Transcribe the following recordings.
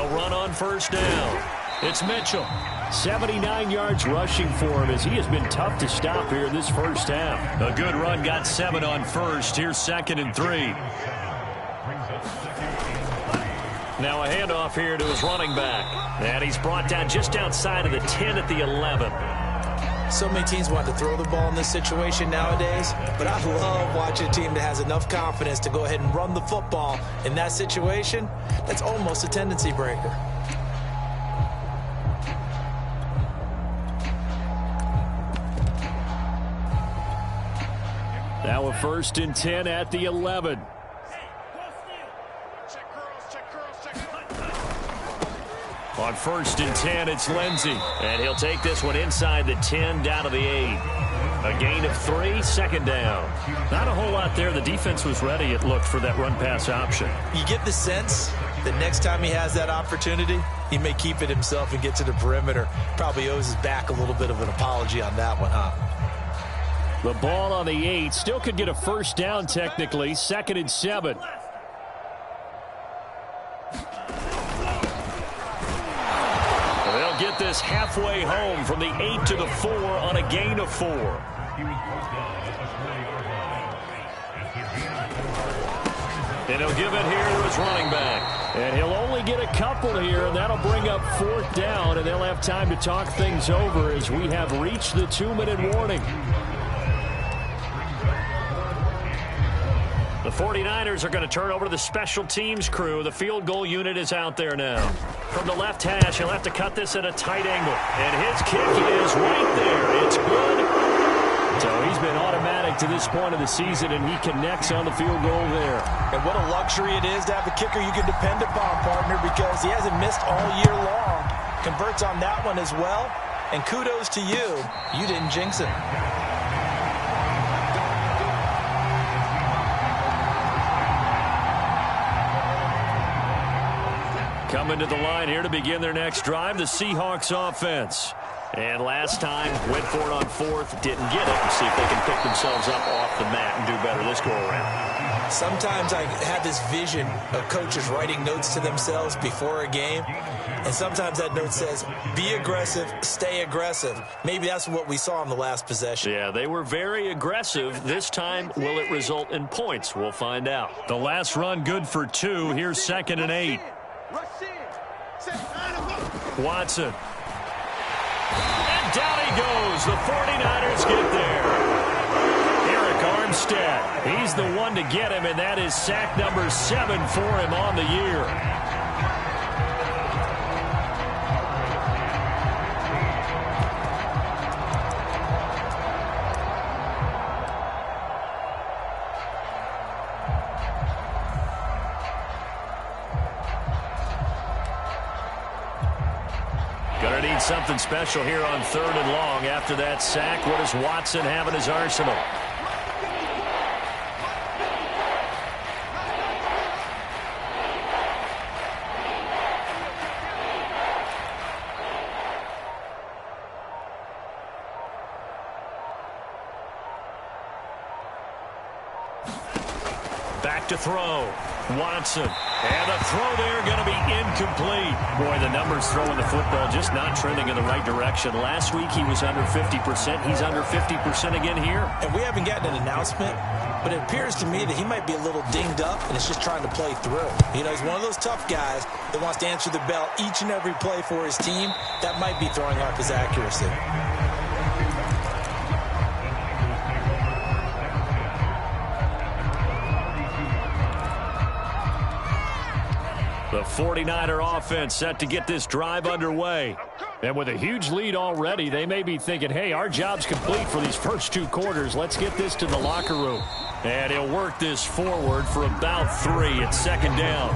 They'll run on first down. It's Mitchell. 79 yards rushing for him as he has been tough to stop here in this first half. A good run got 7 on first. Here's 2nd and 3. Now a handoff here to his running back. And he's brought down just outside of the 10 at the 11. So many teams want to throw the ball in this situation nowadays, but I love watching a team that has enough confidence to go ahead and run the football in that situation. That's almost a tendency breaker. Now a 1st and 10 at the 11. On 1st and 10, it's Lindsey. And he'll take this one inside the 10 down to the 8. A gain of 3, 2nd down. Not a whole lot there. The defense was ready, it looked, for that run-pass option. You get the sense that next time he has that opportunity, he may keep it himself and get to the perimeter. Probably owes his back a little bit of an apology on that one, huh? The ball on the 8. Still could get a first down technically. 2nd and 7. They'll get this halfway home from the 8 to the 4 on a gain of 4. And he'll give it here to his running back. And he'll only get a couple here, and that'll bring up 4th down, and they'll have time to talk things over as we have reached the 2-minute warning. The 49ers are going to turn over to the special teams crew. The field goal unit is out there now. From the left hash, he'll have to cut this at a tight angle. And his kick is right there. It's good. So he's been automatic to this point of the season, and he connects on the field goal there. And what a luxury it is to have a kicker you can depend upon, partner, because he hasn't missed all year long. Converts on that one as well. And kudos to you. You didn't jinx it. Coming to the line here to begin their next drive, the Seahawks offense. And last time, went for it on 4th, didn't get it. We'll see if they can pick themselves up off the mat and do better this go-around. Sometimes I have this vision of coaches writing notes to themselves before a game. And sometimes that note says, be aggressive, stay aggressive. Maybe that's what we saw in the last possession. Yeah, they were very aggressive. This time, will it result in points? We'll find out. The last run good for 2. Here's 2nd and 8. Watson. And down he goes. The 49ers get there. Eric Armstead. He's the one to get him, and that is sack number 7 for him on the year. Gonna need something special here on 3rd and long. After that sack, what does Watson have in his arsenal? Back to throw. Watson. And the throw there going to be incomplete. Boy, the numbers throwing the football just not trending in the right direction. Last week he was under 50%. He's under 50% again here. And we haven't gotten an announcement, but it appears to me that he might be a little dinged up and is just trying to play through. You know, he's one of those tough guys that wants to answer the bell each and every play for his team. That might be throwing off his accuracy. The 49er offense set to get this drive underway. And with a huge lead already, they may be thinking, hey, our job's complete for these first 2 quarters. Let's get this to the locker room. And he'll work this forward for about 3. It's 2nd down.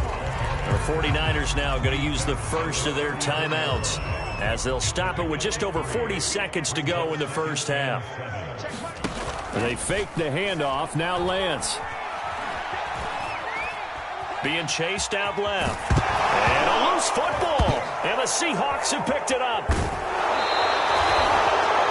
The 49ers now going to use the first of their timeouts as they'll stop it with just over 40 seconds to go in the first half. They fake the handoff. Now Lance. Being chased out left. And a loose football. And the Seahawks have picked it up.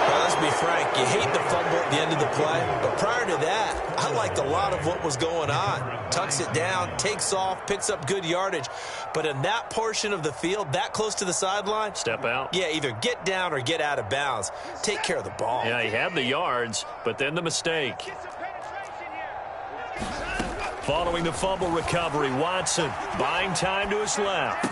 Well, let's to be frank, you hate the fumble at the end of the play, but prior to that, I liked a lot of what was going on. Tucks it down, takes off, picks up good yardage. But in that portion of the field, that close to the sideline, step out. Yeah, either get down or get out of bounds. Take care of the ball. Yeah, he had the yards, but then the mistake. Following the fumble recovery, Watson buying time to his left.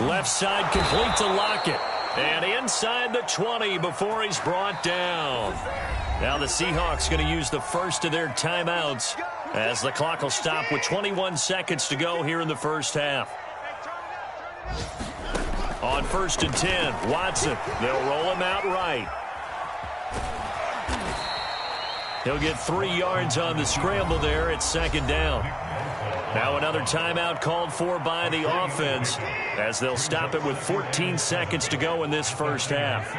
Left side complete to Lockett. And inside the 20 before he's brought down. Now the Seahawks going to use the first of their timeouts as the clock will stop with 21 seconds to go here in the first half. On 1st and 10, Watson. They'll roll him out right. He'll get 3 yards on the scramble there at 2nd down. Now another timeout called for by the offense as they'll stop it with 14 seconds to go in this first half.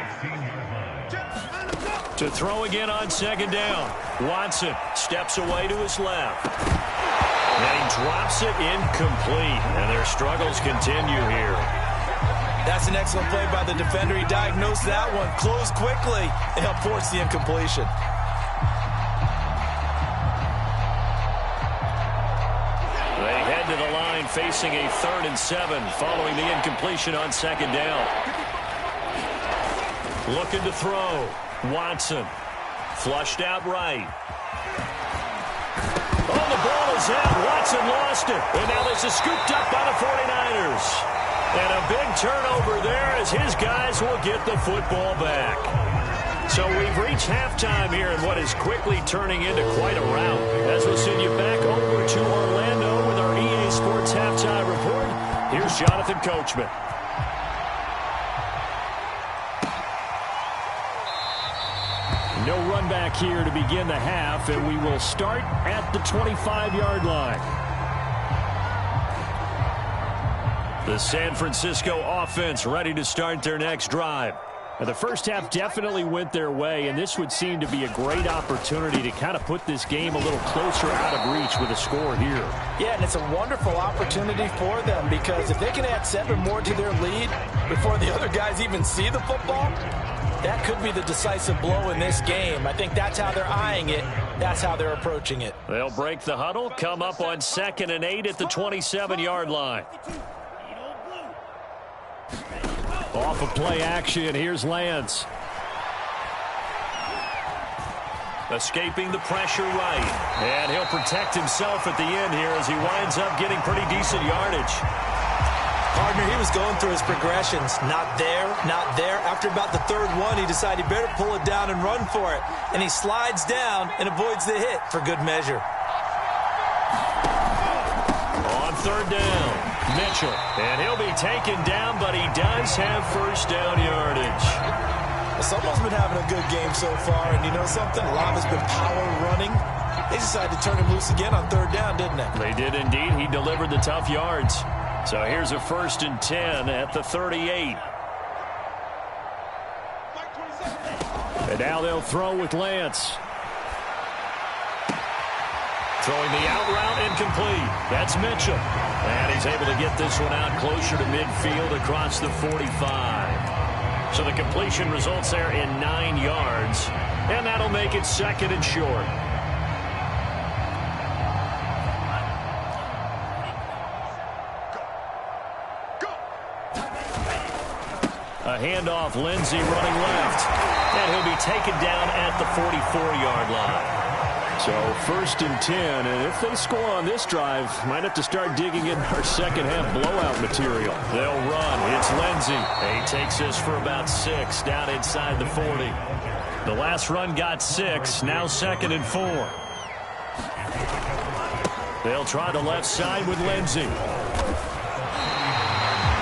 To throw again on 2nd down. Watson steps away to his left. And he drops it incomplete. And their struggles continue here. That's an excellent play by the defender. He diagnosed that one, closed quickly, and helped force the incompletion. They head to the line facing a 3rd and 7 following the incompletion on 2nd down. Looking to throw. Watson flushed out right. Oh, the ball is out. Watson lost it. And now this is scooped up by the 49ers. And a big turnover there as his guys will get the football back. So we've reached halftime here in what is quickly turning into quite a rout. As we'll send you back over to Orlando with our EA Sports Halftime Report, here's Jonathan Coachman. No run back here to begin the half, and we will start at the 25-yard line. The San Francisco offense ready to start their next drive. Now, the first half definitely went their way, and this would seem to be a great opportunity to kind of put this game a little closer out of reach with a score here. Yeah, and it's a wonderful opportunity for them because if they can add 7 more to their lead before the other guys even see the football, that could be the decisive blow in this game. I think that's how they're eyeing it. That's how they're approaching it. They'll break the huddle, come up on 2nd and 8 at the 27-yard line. Off of play action, here's Lance. Escaping the pressure right. And he'll protect himself at the end here as he winds up getting pretty decent yardage. Partner, he was going through his progressions. Not there, not there. After about the 3rd one, he decided he better pull it down and run for it. And he slides down and avoids the hit for good measure. On 3rd down, Mitchell. And he'll be taken down, but he does have 1st down yardage. Well, someone's been having a good game so far. And you know something? LUV has been power running. They decided to turn him loose again on 3rd down, didn't they? They did indeed. He delivered the tough yards. So here's a 1st and 10 at the 38. And now they'll throw with Lance. Throwing the out route incomplete. That's Mitchell. And he's able to get this one out closer to midfield across the 45. So the completion results there in 9 yards. And that'll make it 2nd and short. A handoff, Lindsey running left. And he'll be taken down at the 44-yard line. So 1st and 10, and if they score on this drive, might have to start digging in our second half blowout material. They'll run. It's Lindsey. He takes this for about 6 down inside the 40. The last run got 6, now 2nd and 4. They'll try the left side with Lindsey.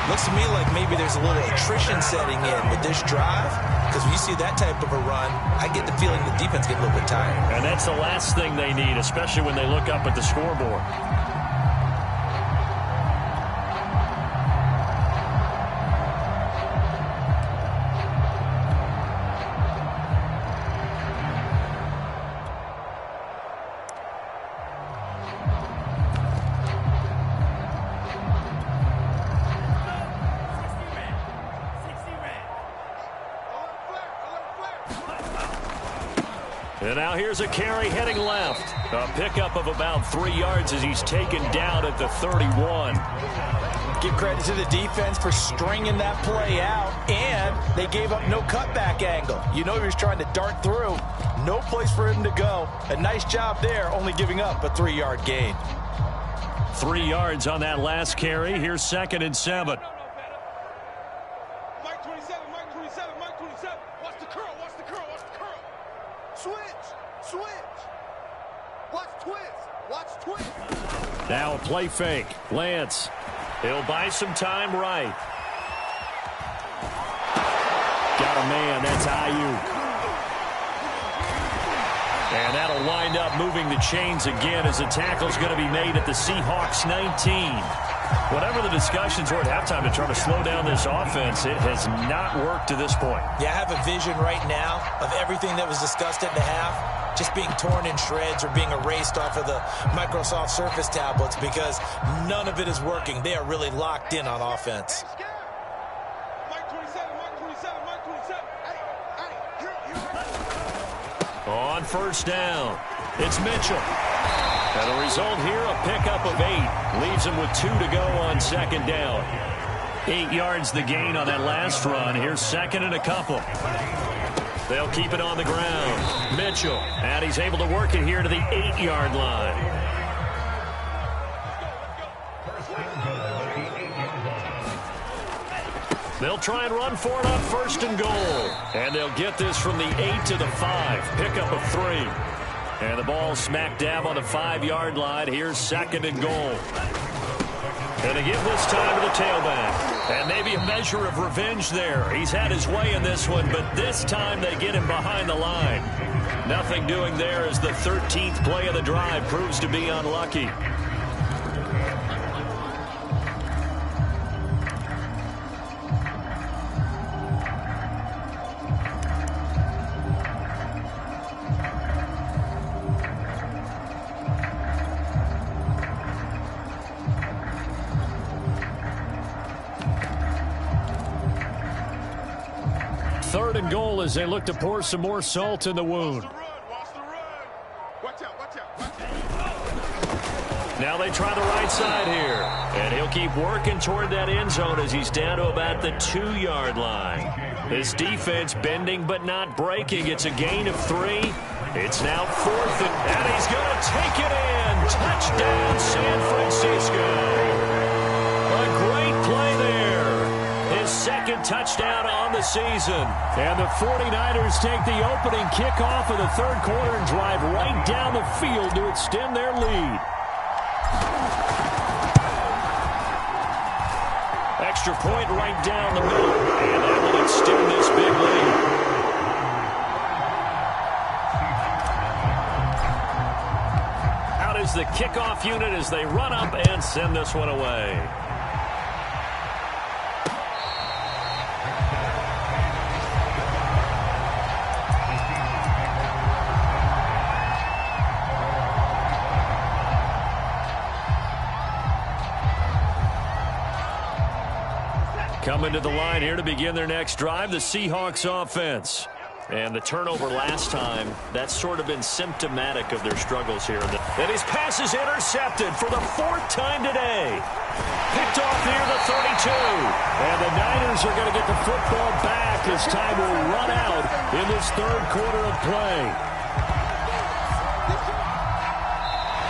Looks to me like maybe there's a little attrition setting in with this drive, because when you see that type of a run, I get the feeling the defense get a little bit tired. And that's the last thing they need, especially when they look up at the scoreboard. And now here's a carry heading left. A pickup of about 3 yards as he's taken down at the 31. Give credit to the defense for stringing that play out, and they gave up no cutback angle. You know he was trying to dart through. No place for him to go. A nice job there, only giving up a 3-yard gain. 3 yards on that last carry. Here's 2nd and 7. Mike 27, Mike 27, Mike 27. Watch the curl, watch the curl, watch the curl. Switch, switch. Watch twist, watch twist. Now a play fake. Lance. He'll buy some time right. Got a man. That's Ayuk. And that'll wind up moving the chains again as the tackle's going to be made at the Seahawks 19. Whatever the discussions were at halftime to try to slow down this offense, it has not worked to this point. Yeah, I have a vision right now of everything that was discussed at the half just being torn in shreds or being erased off of the Microsoft Surface tablets because none of it is working. They are really locked in on offense. Mike 27, Mike 27, Mike 27. Hey, On first down, it's Mitchell. And the result here, a pickup of 8. Leaves him with 2 to go on 2nd down. 8 yards the gain on that last run. Here's 2nd and a couple. They'll keep it on the ground. Mitchell, and he's able to work it here to the 8-yard line. They'll try and run for it on 1st and goal. And they'll get this from the 8 to the 5. Pickup of 3. And the ball smack dab on the 5-yard line. Here's 2nd and goal. And they give this time to the tailback. And maybe a measure of revenge there. He's had his way in this one, but this time they get him behind the line. Nothing doing there as the 13th play of the drive proves to be unlucky. Third and goal as they look to pour some more salt in the wound. watch the run. Watch out, watch out, watch out. Now they try the right side here. And he'll keep working toward that end zone as he's down to about the 2-yard line. His defense bending but not breaking. It's a gain of 3. It's now 4th, and he's going to take it in. Touchdown, San Francisco. A great play there. His 2nd touchdown on the season. And the 49ers take the opening kickoff of the 3rd quarter and drive right down the field to extend their lead. Extra point right down the middle. And that will extend this big lead. Out is the kickoff unit as they run up and send this one away. Coming to the line here to begin their next drive, the Seahawks offense. And the turnover last time, that's sort of been symptomatic of their struggles here. And his pass is intercepted for the 4th time today. Picked off near the 32. And the Niners are going to get the football back as time will run out in this 3rd quarter of play.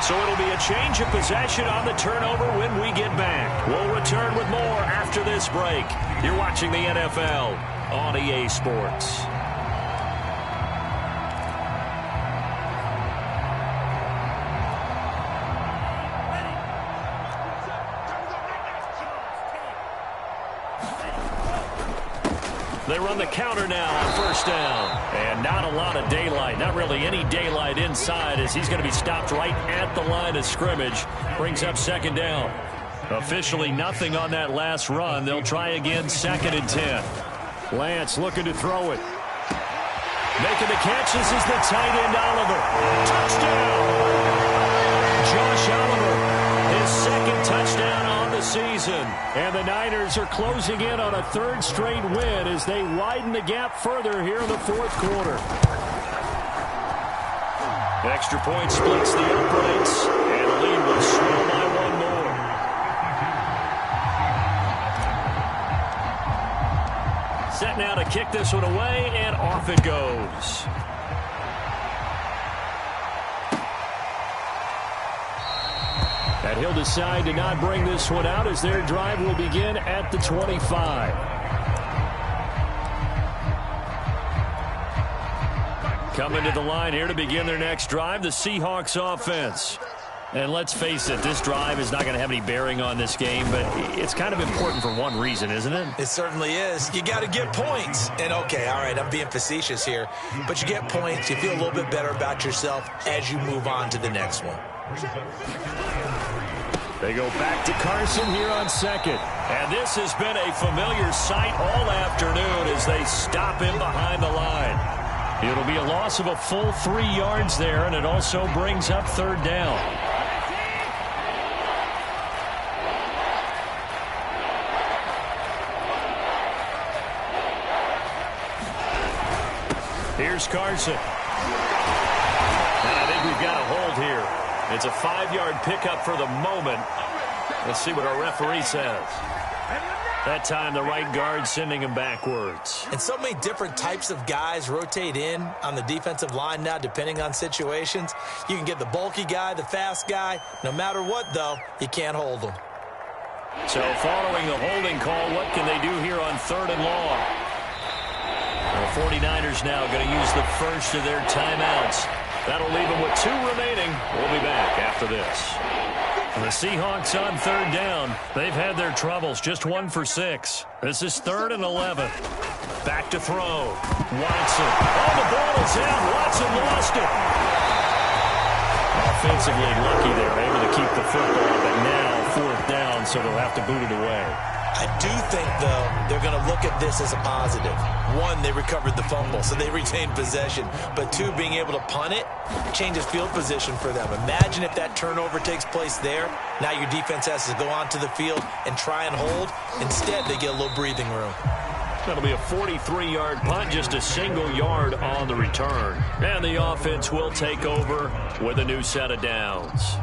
So it'll be a change of possession on the turnover when we get back. We'll return with more after this break. You're watching the NFL on EA Sports. They run the counter now on 1st down. And not a lot of daylight. Not really any daylight inside as he's going to be stopped right at the line of scrimmage. Brings up 2nd down. Officially nothing on that last run. They'll try again 2nd and 10. Lance looking to throw it. Making the catch. This is the tight end Oliver. Touchdown! Josh Oliver. His 2nd touchdown on the season. And the Niners are closing in on a 3rd straight win as they widen the gap further here in the 4th quarter. Extra point splits the uprights, and the lead will swell by one more. Set now to kick this one away, and off it goes. And he'll decide to not bring this one out as their drive will begin at the 25. Coming to the line here to begin their next drive, the Seahawks offense. And let's face it, this drive is not going to have any bearing on this game, but it's kind of important for one reason, isn't it? It certainly is. You got to get points. And, okay, all right, I'm being facetious here. But you get points, you feel a little bit better about yourself as you move on to the next one. They go back to Carson here on second. And this has been a familiar sight all afternoon as they stop him behind the line. It'll be a loss of a full 3 yards there, and it also brings up third down. Here's Carson. And I think we've got a hold here. It's a 5-yard pickup for the moment. Let's see what our referee says. That time, the right guard sending him backwards. And so many different types of guys rotate in on the defensive line now, depending on situations. You can get the bulky guy, the fast guy. No matter what, though, you can't hold them. So following the holding call, what can they do here on third and long? The 49ers now going to use the first of their timeouts. That'll leave them with 2 remaining. We'll be back after this. And the Seahawks on third down. They've had their troubles, just 1 for 6. This is 3rd and 11. Back to throw. Watson. Oh, the ball is out. Watson lost it. Offensively lucky they're able to keep the football, but now 4th down, so they'll have to boot it away. I do think, though, they're going to look at this as a positive. 1, they recovered the fumble, so they retained possession. But 2, being able to punt it changes field position for them. Imagine if that turnover takes place there. Now your defense has to go onto the field and try and hold. Instead, they get a little breathing room. That'll be a 43-yard punt, just a single yard on the return. And the offense will take over with a new set of downs.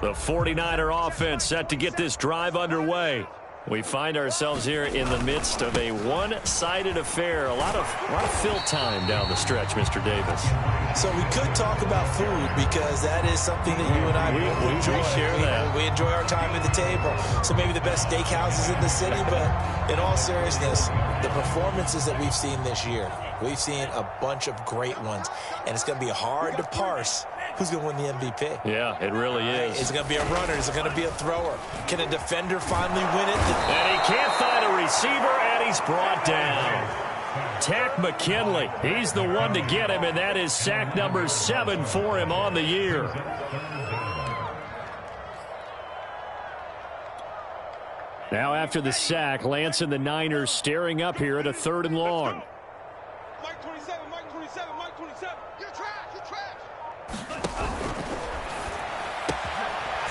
The 49er offense set to get this drive underway. We find ourselves here in the midst of a one-sided affair. A lot of fill time down the stretch, Mr. Davis. So we could talk about food because that is something that you and I enjoy. We share that. We enjoy our time at the table. So maybe the best steakhouses in the city, but in all seriousness, the performances that we've seen this year, we've seen a bunch of great ones, and it's going to be hard to parse who's going to win the MVP. Yeah, it really is. Is it going to be a runner? Is it going to be a thrower? Can a defender finally win it? And he can't find a receiver, and he's brought down. Tack McKinley, he's the one to get him, and that is sack number 7 for him on the year. Now after the sack, Lance and the Niners staring up here at a 3rd and long. Mike 27, Mike 27, Mike 27. You're trash, you're trash.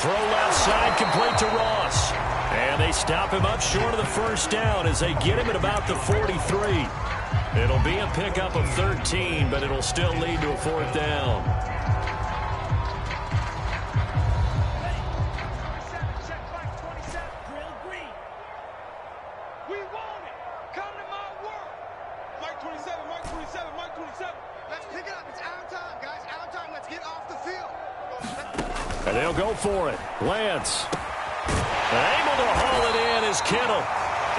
Throw left side, complete to Ross. And they stop him up short of the first down as they get him at about the 43. It'll be a pickup of 13, but it'll still lead to a 4th down. We want it. Come to my work. Mike 27, Mike 27, Mike 27. Let's pick it up. It's our time, guys. Our time. Let's get off the field. And they'll go for it. Lance. Able to haul it in is Kittle.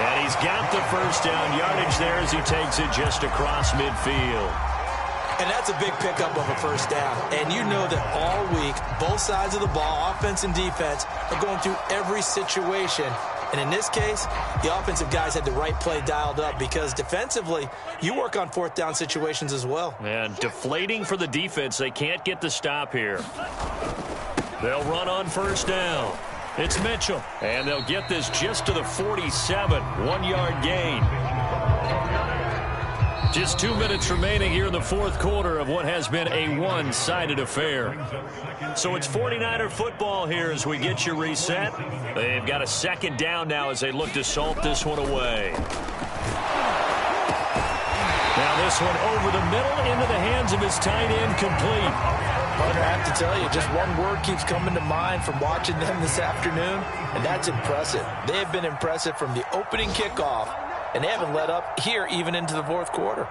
And he's got the first down yardage there as he takes it just across midfield. And that's a big pickup of a first down. And you know that all week, both sides of the ball, offense and defense, are going through every situation. And in this case, the offensive guys had the right play dialed up because defensively, you work on 4th down situations as well. And deflating for the defense. They can't get the stop here. They'll run on first down. It's Mitchell. And they'll get this just to the 47. 1-yard gain. Just 2 minutes remaining here in the 4th quarter of what has been a one-sided affair. So it's 49er football here as we get you reset. They've got a 2nd down now as they look to salt this one away. Now this this one over the middle into the hands of his tight end, complete. Partner, I have to tell you, just one word keeps coming to mind from watching them this afternoon, and that's impressive. They have been impressive from the opening kickoff, and they haven't let up here even into the fourth quarter.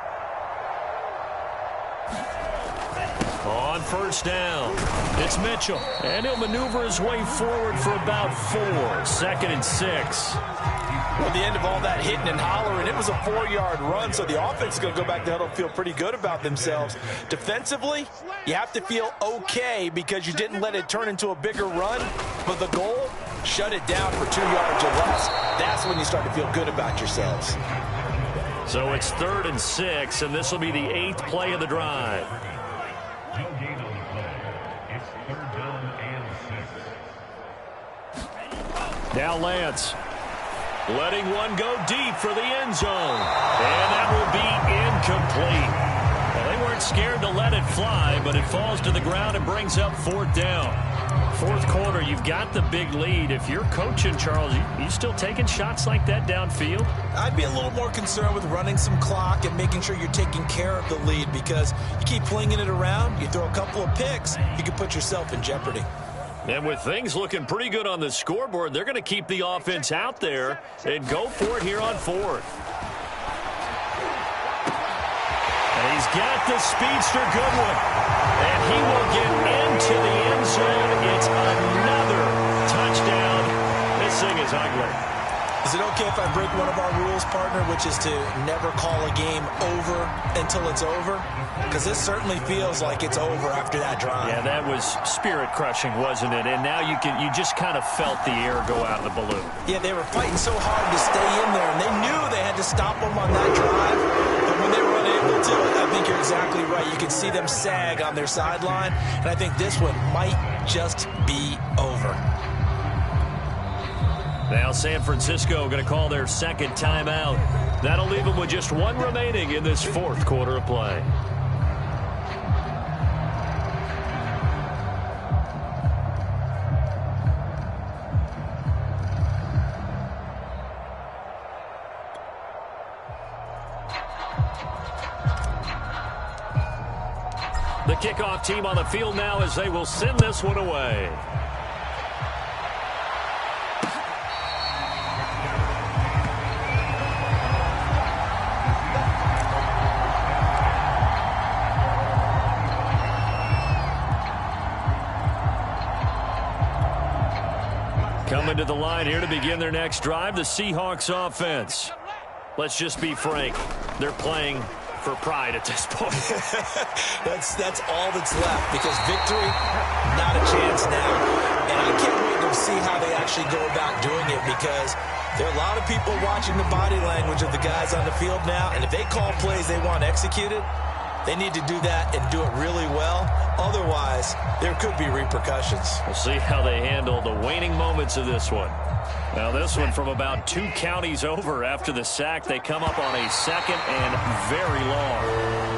On first down, it's Mitchell, and he'll maneuver his way forward for about 4. 2nd and 6. At the end of all that hitting and hollering, it was a 4-yard run, so the offense is going to go back to huddle and feel pretty good about themselves. Defensively, you have to feel okay because you didn't let it turn into a bigger run, but the goal, shut it down for 2 yards or less. That's when you start to feel good about yourselves. So it's 3rd and 6, and this will be the 8th play of the drive. No gain on the play. It's 3rd down and 6. Now Lance. Letting one go deep for the end zone. And that will be incomplete. Well, they weren't scared to let it fly, but it falls to the ground and brings up 4th down. 4th quarter, you've got the big lead. If you're coaching, Charles, you still taking shots like that downfield? I'd be a little more concerned with running some clock and making sure you're taking care of the lead, because you keep flinging it around, you throw a couple of picks, you can put yourself in jeopardy. And with things looking pretty good on the scoreboard, they're going to keep the offense out there and go for it here on 4th. And he's got the speedster Goodwin. And he will get into the end zone. It's another touchdown. This thing is ugly. Is it okay if I break one of our rules, partner, which is to never call a game over until it's over? Because this certainly feels like it's over after that drive. Yeah, that was spirit-crushing, wasn't it? And now you just kind of felt the air go out of the balloon. Yeah, they were fighting so hard to stay in there, and they knew they had to stop them on that drive. But when they were unable to, I think you're exactly right. You can see them sag on their sideline, and I think this one might just be over. Now San Francisco going to call their 2nd timeout. That'll leave them with just 1 remaining in this 4th quarter of play. The kickoff team on the field now as they will send this one away. Coming to the line here to begin their next drive, the Seahawks offense. Let's just be frank. They're playing for pride at this point. That's all that's left, because victory, not a chance now. And I can't wait to see how they actually go about doing it, because there are a lot of people watching the body language of the guys on the field now, and if they call plays they want executed, they need to do that and do it really well. Otherwise, there could be repercussions. We'll see how they handle the waning moments of this one. Now this one from about 2 counties over after the sack. They come up on a 2nd and very long.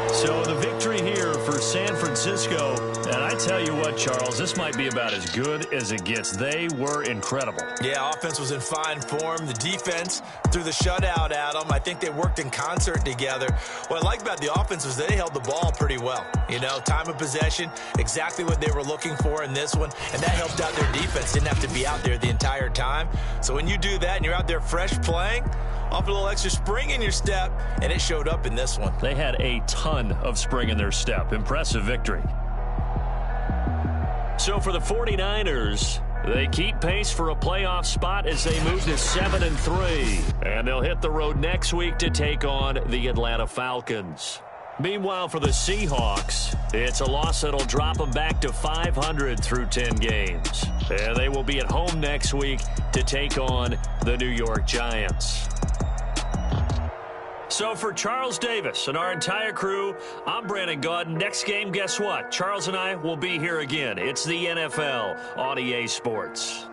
So the victory here for San Francisco. And I tell you what, Charles, this might be about as good as it gets. They were incredible. Yeah, offense was in fine form. The defense threw the shutout at them. I think they worked in concert together. What I like about the offense was they held the ball pretty well. You know, time of possession, exactly what they were looking for in this one. And that helped out their defense. Didn't have to be out there the entire time. So when you do that and you're out there fresh playing, off a little extra spring in your step, and it showed up in this one. They had a ton of spring in their step. Impressive victory. So for the 49ers, they keep pace for a playoff spot as they move to 7-3. And they'll hit the road next week to take on the Atlanta Falcons. Meanwhile, for the Seahawks, it's a loss that'll drop them back to 500 through 10 games. And they will be at home next week to take on the New York Giants. So for Charles Davis and our entire crew, I'm Brandon Gaudin. Next game, guess what? Charles and I will be here again. It's the NFL on EA Sports.